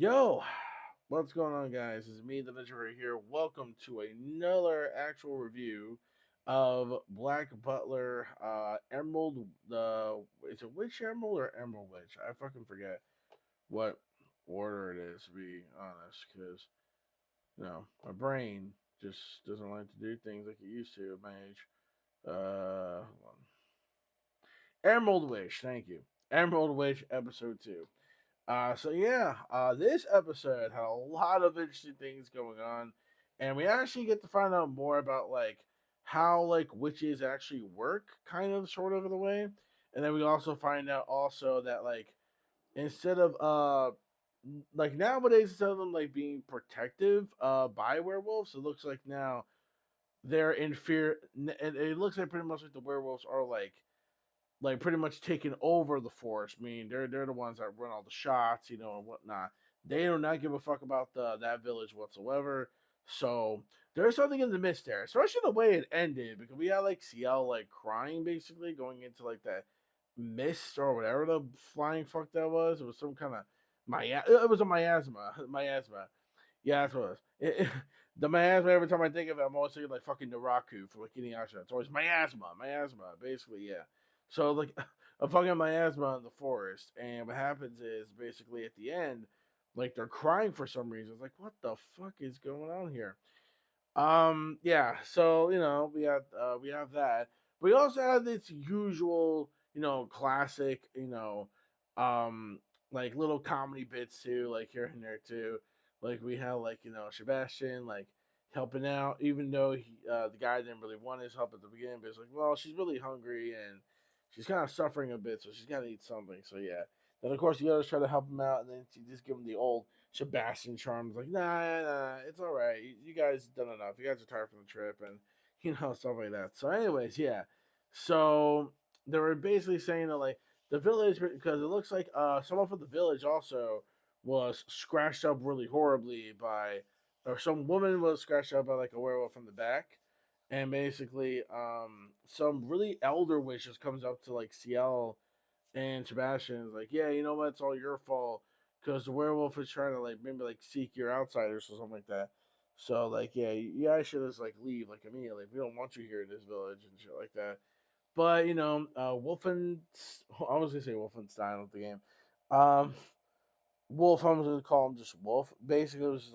Yo, what's going on, guys? It's me, the Ninja here. Welcome to another actual review of Black Butler Emerald. Is it Witch Emerald or Emerald Witch? I fucking forget what order it is, to be honest, because my brain just doesn't like to do things like it used to at my age. Hold on. Emerald Witch, thank you. Emerald Witch episode 2. This episode had a lot of interesting things going on, and we actually get to find out more about how witches actually work, kind of, sort of in a way, and then we also find out also that instead of nowadays instead of them being protective by werewolves, it looks like now they're in fear, and it looks like pretty much like the werewolves are pretty much taking over the force. I mean, they're the ones that run all the shots, and whatnot. They do not give a fuck about that village whatsoever. So there's something in the mist there, especially the way it ended, because we had CL crying, basically going into that mist or whatever the flying fuck that was. It was some kind of it was a miasma. Miasma. Yeah, that's what it was. The miasma. Every time I think of it, I'm always thinking fucking Naraku for Inuyasha. It's always miasma, miasma. Basically, yeah. So I'm fucking miasma in the forest, and what happens is basically at the end, they're crying for some reason. It's like, what the fuck is going on here? Yeah. So we have that. We also have this usual classic um little comedy bits too, here and there too. We have Sebastian helping out, even though the guy didn't really want his help at the beginning, but it's like, well, she's really hungry and she's kind of suffering a bit, so she's got to eat something. So yeah. Then of course the others try to help him out, and then she just give him the old Sebastian charms, like, nah, it's all right. You guys done enough. You guys are tired from the trip, and stuff like that. So, anyways, yeah. So they were basically saying that the village, because it looks like someone from the village also was scratched up really horribly by, or some woman was scratched up by a werewolf from the back, and basically some really elder witch just comes up to CL and Sebastian is like, yeah, you know what? It's all your fault because the werewolf is trying to maybe seek your outsiders or something like that. So yeah, you guys should just leave immediately. We don't want you here in this village and shit like that. But Wolfen, I was gonna say Wolfenstein of the game. Um, Wolf, I'm gonna call him just Wolf. Basically, it was just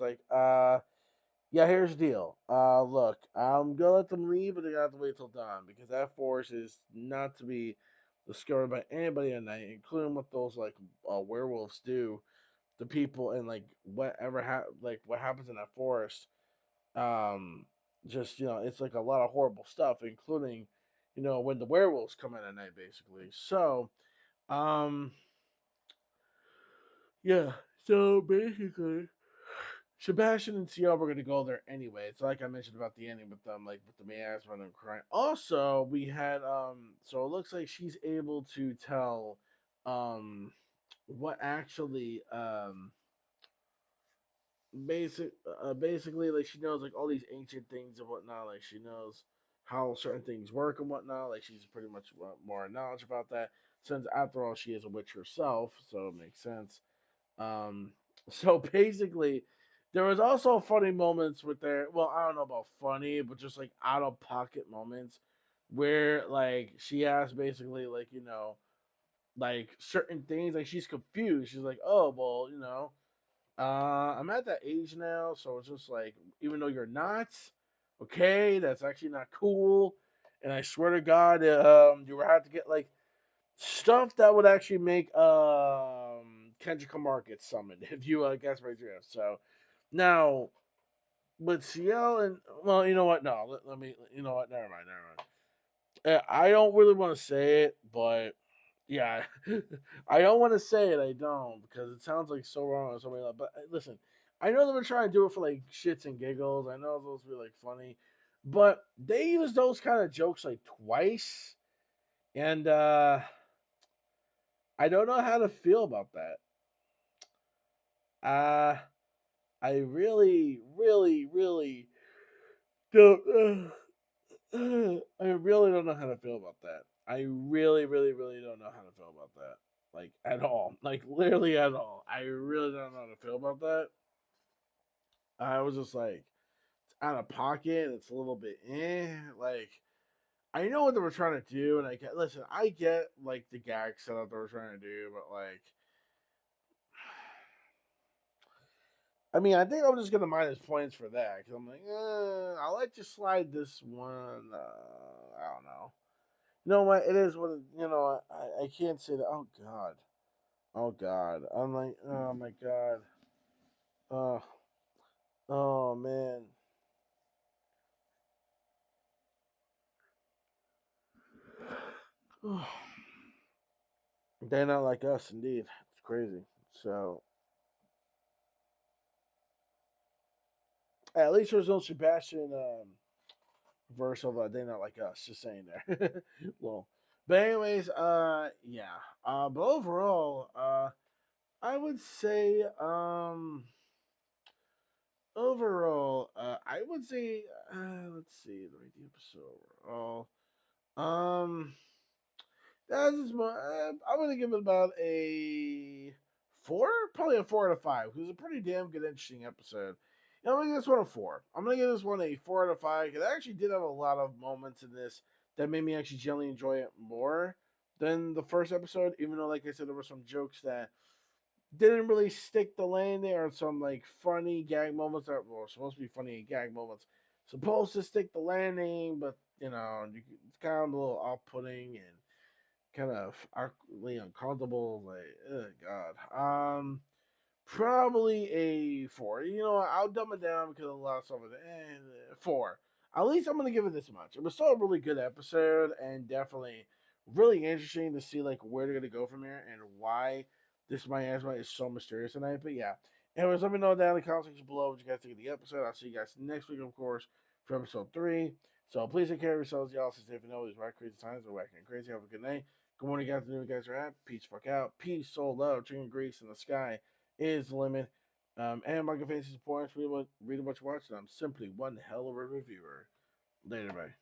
yeah, here's the deal. Look, I'm gonna let them leave, but they got to wait till dawn because that force is not to be discovered by anybody at night, including what those werewolves do to people and what happens in that forest. Um, just it's a lot of horrible stuff, including when the werewolves come in at night, basically. So, um, yeah. So basically, Sebastian and Ciel were going to go there anyway. It's like I mentioned about the ending with them, with the miasma and them crying. Also, we had so it looks like she's able to tell um what actually basically she knows all these ancient things and whatnot. She knows how certain things work and whatnot. She's pretty much more knowledge about that. Since after all, she is a witch herself, so it makes sense. Um, so basically, there was also funny moments with their. Well, I don't know about funny, but just out of pocket moments where she asked basically certain things. She's confused. She's like, oh well, I'm at that age now, so it's just even though you're not, okay, that's actually not cool. And I swear to God, you would have to get stuff that would actually make Kendrick Lamar get summoned if you guess my drift. So now with CL and well, you know what? No, let me. You know what? Never mind. Never mind. I don't really want to say it, but yeah, I don't want to say it. I don't because it sounds so wrong or something. But listen, I know they were trying to do it for shits and giggles. I know those were funny, but they use those kind of jokes twice, and I don't know how to feel about that. Uh, I really, really, really don't. I really don't know how to feel about that. I really, really, really don't know how to feel about that. like at all, like literally at all. I really don't know how to feel about that. I was just like, it's out of pocket. It's a little bit like I know what they were trying to do, and I get like the gag setup they were trying to do, but like, I mean, I think I'm just gonna minus points for that because I'm like, I'll let you slide this one. I don't know. You know what? It is what you know. I can't say that. Oh God. Oh God. I'm like, oh my God. Oh, oh man. They're not like us, indeed. It's crazy. So at least there's no Sebastian verse of "They're not like us." Just saying there. Well, but anyways, yeah. But overall, I would say, I would say, let's see, the rate the episode overall. Um, That's just my. I'm gonna give it about a four, probably a 4 out of 5, because it's a pretty damn good, interesting episode. I'm gonna give this one a four. I'm gonna give this one a 4 out of 5 because I actually did have a lot of moments in this that made me actually generally enjoy it more than the first episode. Even though, like I said, there were some jokes that didn't really stick the landing, or some like funny gag moments that were supposed to be funny gag moments, supposed to stick the landing, but it's kind of a little off-putting and kind of awkwardly uncomfortable. Like, oh God. Probably a four. I'll dumb it down because a lot of stuff is four. At least I'm gonna give it this much. It was still a really good episode and definitely really interesting to see like where they're gonna go from here and why this miasma is so mysterious tonight. But yeah. Anyways, let me know down in the comment section below what you guys think of the episode. I'll see you guys next week, of course, for episode 3. So please take care of yourselves, y'all. Stay safe and know these right crazy times are whacking and crazy. Have a good night. Good morning, guys. You guys are at. Peace, fuck out. Peace, soul, love, chicken grease in the sky is the limit. And my fantasy points, read what you watch, and I'm simply one hell of a reviewer. Later, bye.